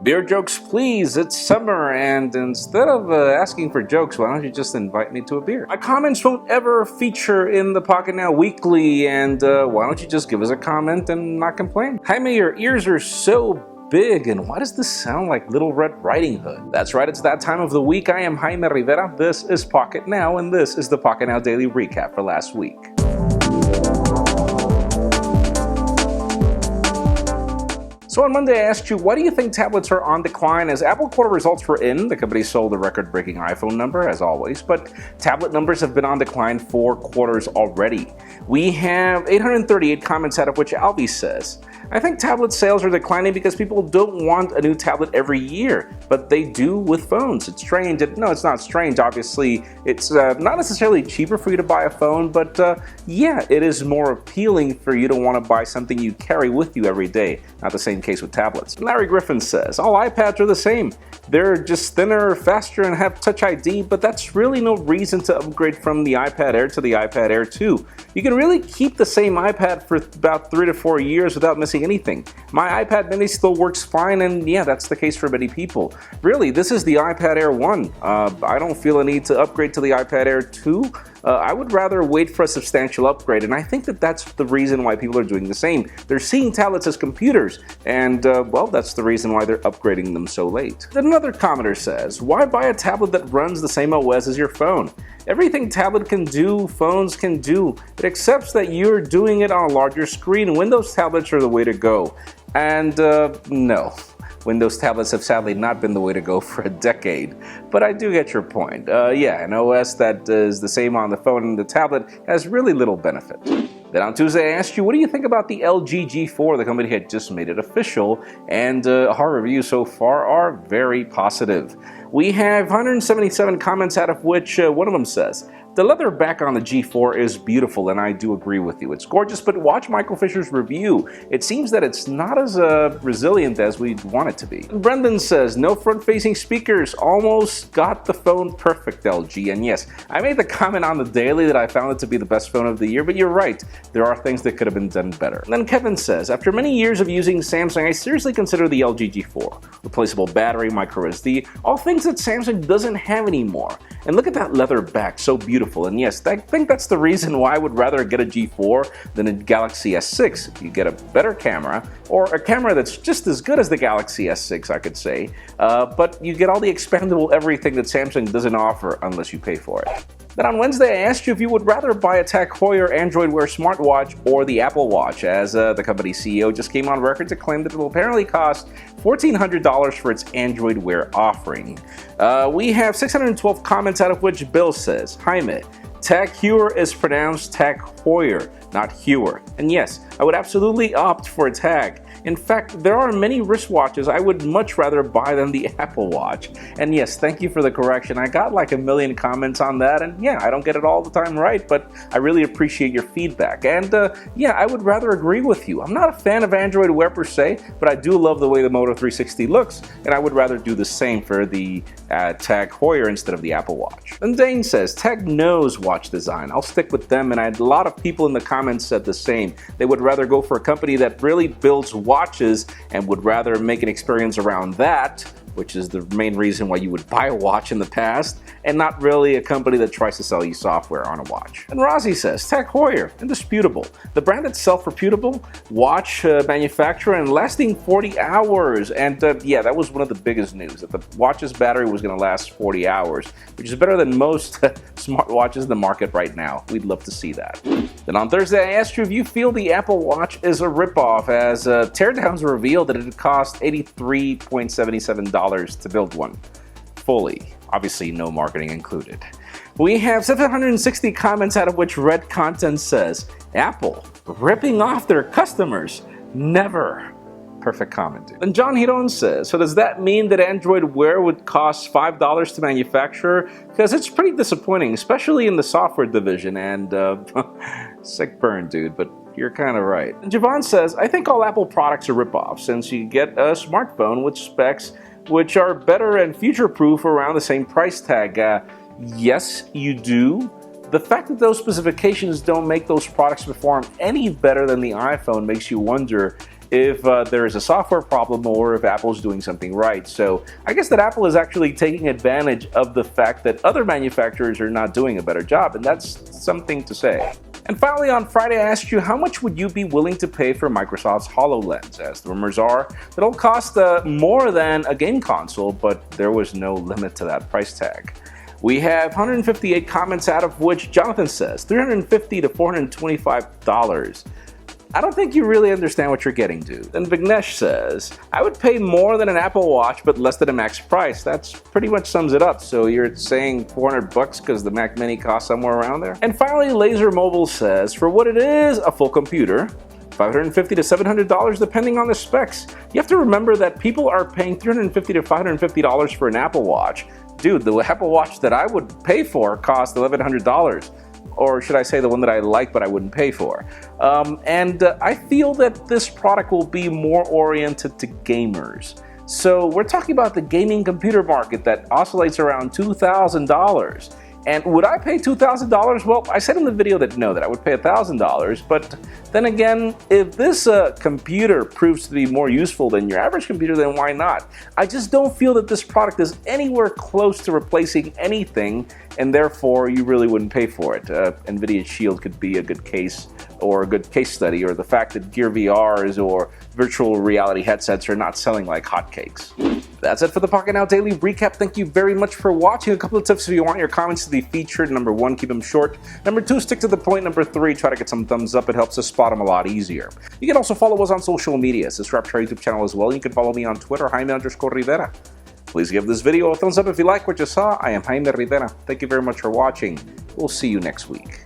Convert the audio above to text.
Beer jokes, please. It's summer, and instead of asking for jokes, why don't you just invite me to a beer? My comments won't ever feature in the Pocketnow Weekly, and why don't you just give us a comment and not complain? Jaime, your ears are so big, and why does this sound like Little Red Riding Hood? That's right, it's that time of the week. I am Jaime Rivera. This is Pocketnow, and this is the Pocketnow Daily Recap for last week. So on Monday I asked you, why do you think tablets are on decline? As Apple quarter results were in, the company sold a record-breaking iPhone number, as always, but tablet numbers have been on decline 4 quarters already. We have 838 comments, out of which Albi says, I think tablet sales are declining because people don't want a new tablet every year, but they do with phones. It's strange. No, it's not strange. Obviously, it's not necessarily cheaper for you to buy a phone, but yeah, it is more appealing for you to want to buy something you carry with you every day. Not the same case with tablets. Larry Griffin says, all iPads are the same. They're just thinner, faster, and have Touch ID, but that's really no reason to upgrade from the iPad Air to the iPad Air 2. You can really keep the same iPad for about 3 to 4 years without missing anything. My iPad mini still works fine, and yeah, that's the case for many people. Really, this is the iPad Air 1. I don't feel a need to upgrade to the iPad Air 2. I would rather wait for a substantial upgrade, and I think that that's the reason why people are doing the same. They're seeing tablets as computers, and well, that's the reason why they're upgrading them so late. Then another commenter says, why buy a tablet that runs the same OS as your phone? Everything tablet can do, phones can do. It accepts that you're doing it on a larger screen. Windows tablets are the way to go. And no. Windows tablets have sadly not been the way to go for a decade, but I do get your point. Yeah, an OS that is the same on the phone and the tablet has really little benefit. Then on Tuesday I asked you, what do you think about the LG G4? The company had just made it official, and our reviews so far are very positive. We have 177 comments, out of which one of them says, the leather back on the G4 is beautiful, and I do agree with you. It's gorgeous, but watch Michael Fisher's review. It seems that it's not as resilient as we'd want it to be. And Brendan says, no front-facing speakers, almost got the phone perfect, LG. And yes, I made the comment on the daily that I found it to be the best phone of the year, but you're right, there are things that could have been done better. And then Kevin says, after many years of using Samsung, I seriously consider the LG G4. Replaceable battery, micro SD, all things that Samsung doesn't have anymore. And look at that leather back, so beautiful. And yes, I think that's the reason why I would rather get a G4 than a Galaxy S6. You get a better camera, or a camera that's just as good as the Galaxy S6, I could say, but you get all the expandable everything that Samsung doesn't offer unless you pay for it. Then on Wednesday, I asked you if you would rather buy a Tag Heuer Android Wear smartwatch or the Apple Watch, as the company's CEO just came on record to claim that it will apparently cost $1,400 for its Android Wear offering. We have 612 comments, out of which Bill says, Jaime, Tag Heuer is pronounced Tag Heuer, not Heuer. And yes, I would absolutely opt for a Tag. In fact, there are many wristwatches I would much rather buy than the Apple Watch. And yes, thank you for the correction. I got like 1 million comments on that, and yeah, I don't get it all the time right, but I really appreciate your feedback. And yeah, I would rather agree with you. I'm not a fan of Android Wear per se, but I do love the way the Moto 360 looks, and I would rather do the same for the Tag Heuer instead of the Apple Watch. And Dane says, Tag knows watch design. I'll stick with them, and a lot of people in the comments said the same. They would rather go for a company that really builds watches and would rather make an experience around that, which is the main reason why you would buy a watch in the past, and not really a company that tries to sell you software on a watch. And Rossi says, Tag Heuer, indisputable. The brand itself reputable, watch manufacturer, and lasting 40 hours. And yeah, that was one of the biggest news, that the watch's battery was going to last 40 hours, which is better than most smartwatches in the market right now. We'd love to see that. Then on Thursday, I asked you if you feel the Apple Watch is a ripoff, as teardowns revealed that it cost $83.77 to build one. Fully. Obviously, no marketing included. We have 760 comments, out of which Red Content says, Apple ripping off their customers. Never. Perfect comment. And John Hiron says, so does that mean that Android Wear would cost $5 to manufacture? Because it's pretty disappointing, especially in the software division, and sick burn, dude, but you're kind of right. And Javon says, I think all Apple products are ripoffs, since you get a smartphone with specs which are better and future-proof around the same price tag. Yes, you do. The fact that those specifications don't make those products perform any better than the iPhone makes you wonder if there is a software problem or if Apple's doing something right. So I guess that Apple is actually taking advantage of the fact that other manufacturers are not doing a better job, and that's something to say. And finally, on Friday, I asked you how much would you be willing to pay for Microsoft's HoloLens, as the rumors are that it'll cost more than a game console, but there was no limit to that price tag. We have 158 comments, out of which Jonathan says $350 to $425. I don't think you really understand what you're getting to. Then Vignesh says, I would pay more than an Apple Watch, but less than a Max price. That's pretty much sums it up. So you're saying $400 because the Mac Mini costs somewhere around there? And finally, Laser Mobile says, for what it is, a full computer, $550 to $700 depending on the specs. You have to remember that people are paying $350 to $550 for an Apple Watch. Dude, the Apple Watch that I would pay for cost $1,100. Or should I say the one that I like but I wouldn't pay for. I feel that this product will be more oriented to gamers. So we're talking about the gaming computer market that oscillates around $2,000. And would I pay $2,000? Well, I said in the video that no, that I would pay $1,000. But then again, if this computer proves to be more useful than your average computer, then why not? I just don't feel that this product is anywhere close to replacing anything, and therefore you really wouldn't pay for it. NVIDIA Shield could be a good case or a good case study, or the fact that Gear VRs or virtual reality headsets are not selling like hotcakes. That's it for the Pocketnow Daily Recap. Thank you very much for watching. A couple of tips if you want your comments to be featured. Number 1, keep them short. Number 2, stick to the point. Number 3, try to get some thumbs up. It helps us spot them a lot easier. You can also follow us on social media. Subscribe to our YouTube channel as well. You can follow me on Twitter, Jaime_Rivera. Please give this video a thumbs up if you like what you saw. I am Jaime Rivera. Thank you very much for watching. We'll see you next week.